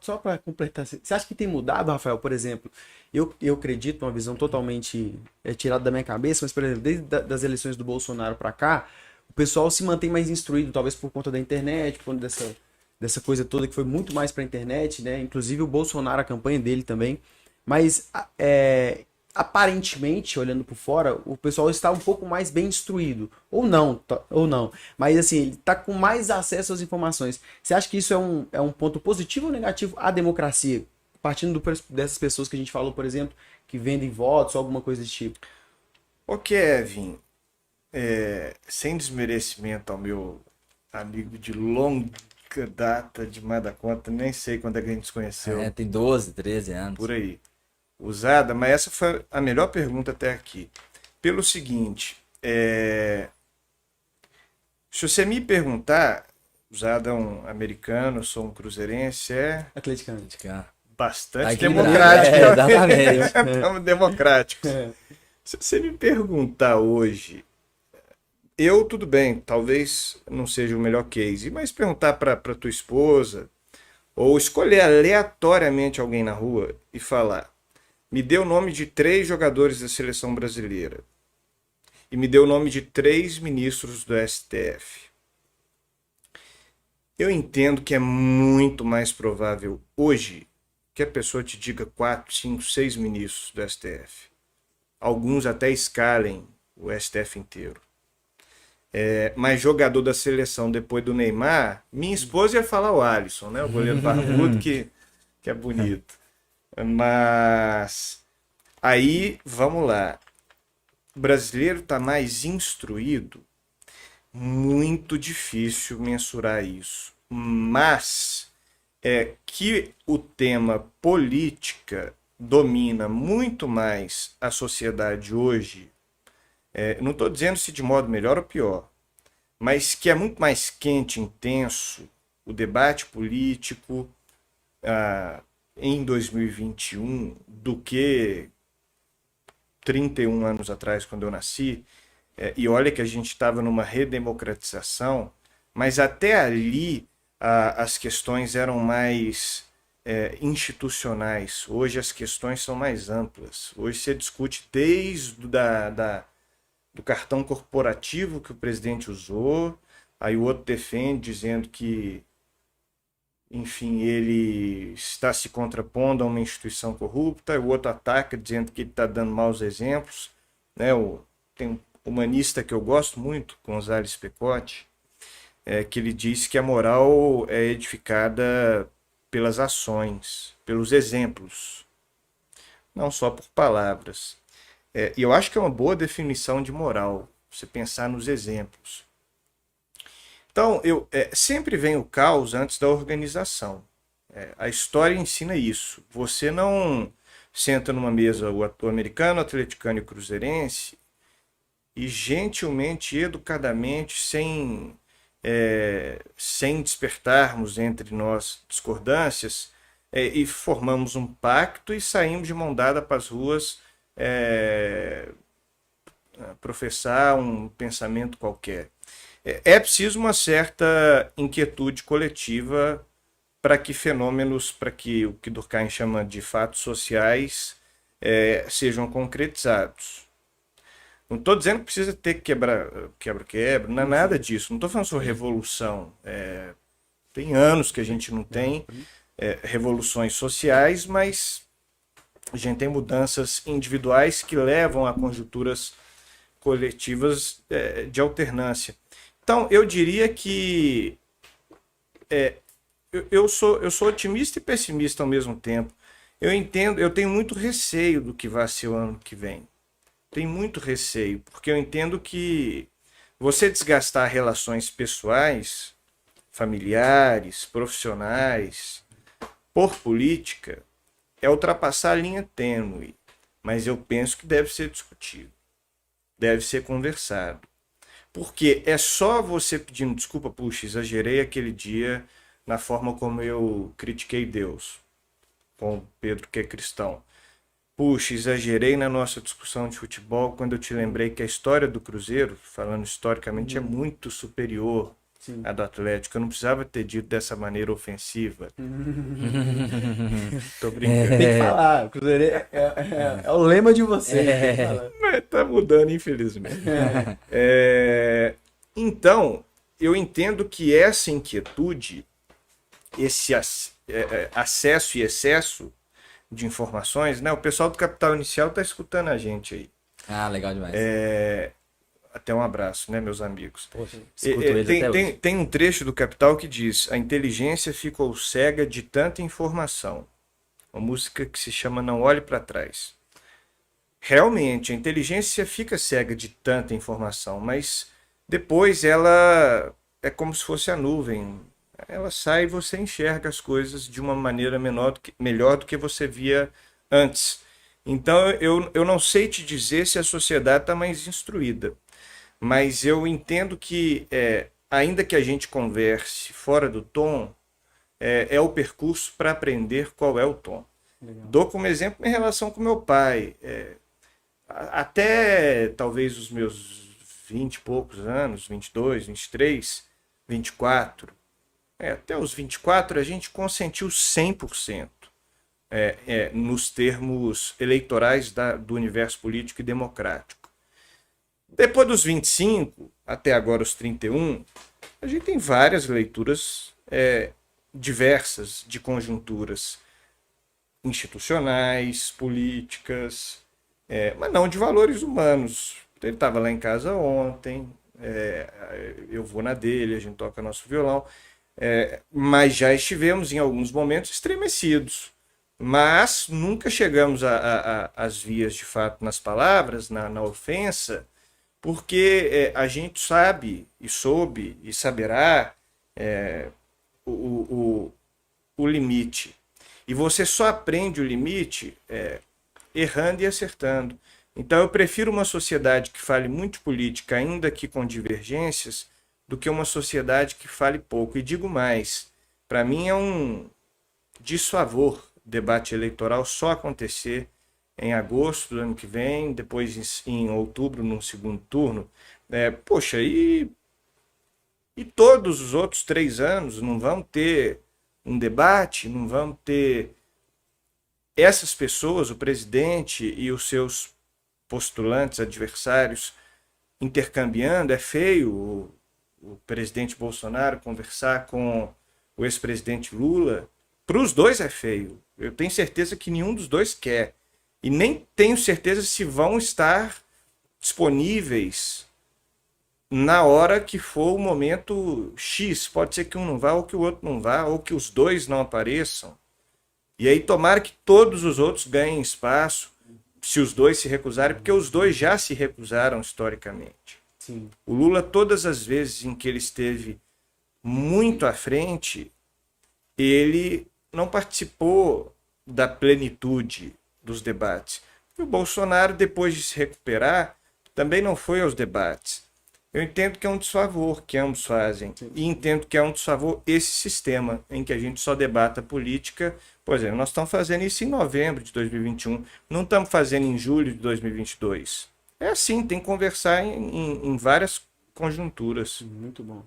só para completar, você acha que tem mudado, Rafael? Por exemplo, eu acredito, uma visão totalmente tirada da minha cabeça, mas, por exemplo, desde das eleições do Bolsonaro para cá, o pessoal se mantém mais instruído, talvez por conta da internet, por conta dessa coisa toda que foi muito mais para a internet, né? Inclusive o Bolsonaro, a campanha dele também. Mas aparentemente, olhando por fora, o pessoal está um pouco mais bem instruído. Ou não. Mas assim, ele está com mais acesso às informações. Você acha que isso é um ponto positivo ou negativo à democracia? Partindo dessas pessoas que a gente falou, por exemplo, que vendem votos ou alguma coisa desse tipo. Ô Kevin, sem desmerecimento ao meu amigo de longa data, demais da conta, nem sei quando é que a gente se conheceu, Tem 12, 13 anos. por aí, usada, mas essa foi a melhor pergunta até aqui. Pelo seguinte, se você me perguntar, usada é um americano, eu sou um cruzeirense, Atleticano. bastante Aqui, democrático. exatamente. Estamos democráticos. Se você me perguntar hoje, tudo bem, talvez não seja o melhor case, mas perguntar para tua esposa, ou escolher aleatoriamente alguém na rua e falar, me dê o nome de 3 jogadores da seleção brasileira e me dê o nome de 3 ministros do STF. Eu entendo que é muito mais provável hoje que a pessoa te diga 4, 5, 6 ministros do STF. Alguns até escalem o STF inteiro. Mas jogador da seleção depois do Neymar, minha esposa ia falar o Alisson, né? O goleiro barbudo que é bonito. Mas aí, vamos lá. O brasileiro está mais instruído, muito difícil mensurar isso. Mas que o tema política domina muito mais a sociedade hoje. Não estou dizendo se de modo melhor ou pior, mas que é muito mais quente, intenso, o debate político em 2021 do que 31 anos atrás, quando eu nasci. E olha que a gente estava numa redemocratização, mas até ali as questões eram mais institucionais. Hoje as questões são mais amplas. Hoje você discute desde do cartão corporativo que o presidente usou, aí o outro defende dizendo que, enfim, ele está se contrapondo a uma instituição corrupta, o outro ataca dizendo que ele está dando maus exemplos, né? Tem um humanista que eu gosto muito, Gonzales Pecote, que ele diz que a moral é edificada pelas ações, pelos exemplos, não só por palavras. E eu acho que é uma boa definição de moral, você pensar nos exemplos. Então, sempre vem o caos antes da organização. A história ensina isso. Você não senta numa mesa o americano, o atleticano e o cruzeirense e gentilmente, educadamente, sem despertarmos entre nós discordâncias, e formamos um pacto e saímos de mão dada para as ruas professar um pensamento qualquer. É preciso uma certa inquietude coletiva para que fenômenos, para que o que Durkheim chama de fatos sociais sejam concretizados. Não estou dizendo que precisa ter quebra-quebra, não é nada disso. Não estou falando sobre revolução. Tem anos que a gente não tem revoluções sociais, mas a gente tem mudanças individuais que levam a conjunturas coletivas de alternância. Então, eu diria que eu sou otimista e pessimista ao mesmo tempo. Eu tenho muito receio do que vai ser o ano que vem. Tenho muito receio, porque eu entendo que você desgastar relações pessoais, familiares, profissionais, por política, é ultrapassar a linha tênue. Mas eu penso que deve ser discutido, deve ser conversado. Porque é só você pedindo desculpa, puxa, exagerei aquele dia na forma como eu critiquei Deus, com Pedro que é cristão. Puxa, exagerei na nossa discussão de futebol quando eu te lembrei que a história do Cruzeiro, falando historicamente, é muito superior Sim. a do Atlético. Eu não precisava ter dito dessa maneira ofensiva. Tô brincando. Tem que falar. O Cruzeiro é o lema de vocês. Tem que falar. Mas tá mudando, infelizmente. Então, eu entendo que essa inquietude, esse acesso e excesso de informações, né? O pessoal do Capital Inicial está escutando a gente aí. Ah, legal demais. Até um abraço, né, meus amigos? Poxa, escuto eles até hoje. Tem um trecho do Capital que diz: a inteligência ficou cega de tanta informação. Uma música que se chama Não Olhe para Trás. Realmente, a inteligência fica cega de tanta informação, mas depois ela é como se fosse a nuvem. Ela sai e você enxerga as coisas de uma maneira melhor do que você via antes. Então, eu não sei te dizer se a sociedade está mais instruída, mas eu entendo que, ainda que a gente converse fora do tom, é o percurso para aprender qual é o tom. Legal. Dou como exemplo minha relação com meu pai. Até talvez os meus 20 e poucos anos, 22, 23, 24, até os 24 a gente consentiu 100%. Nos termos eleitorais do universo político e democrático. Depois dos 25, até agora os 31, a gente tem várias leituras diversas de conjunturas institucionais, políticas, mas não de valores humanos. Ele estava lá em casa ontem, eu vou na dele, a gente toca nosso violão, mas já estivemos em alguns momentos estremecidos. Mas nunca chegamos às vias de fato nas palavras, na ofensa, porque a gente sabe e soube e saberá o limite. E você só aprende o limite errando e acertando. Então eu prefiro uma sociedade que fale muito de política, ainda que com divergências, do que uma sociedade que fale pouco. E digo mais, para mim é um desfavor debate eleitoral só acontecer em agosto do ano que vem, depois em outubro, num segundo turno. Poxa, e todos os outros 3 anos não vão ter um debate, não vão ter essas pessoas, o presidente e os seus postulantes, adversários, intercambiando? É feio o presidente Bolsonaro conversar com o ex-presidente Lula. Para os dois é feio. Eu tenho certeza que nenhum dos dois quer. E nem tenho certeza se vão estar disponíveis na hora que for o momento X. Pode ser que um não vá, ou que o outro não vá, ou que os dois não apareçam. E aí tomara que todos os outros ganhem espaço, se os dois se recusarem, porque os dois já se recusaram historicamente. Sim. O Lula, todas as vezes em que ele esteve muito à frente, ele não participou da plenitude dos debates. E o Bolsonaro, depois de se recuperar, também não foi aos debates. Eu entendo que é um desfavor que ambos fazem. E entendo que é um desfavor esse sistema em que a gente só debata política. Por exemplo, nós estamos fazendo isso em novembro de 2021. Não estamos fazendo em julho de 2022. É assim, tem que conversar em várias conjunturas. Muito bom.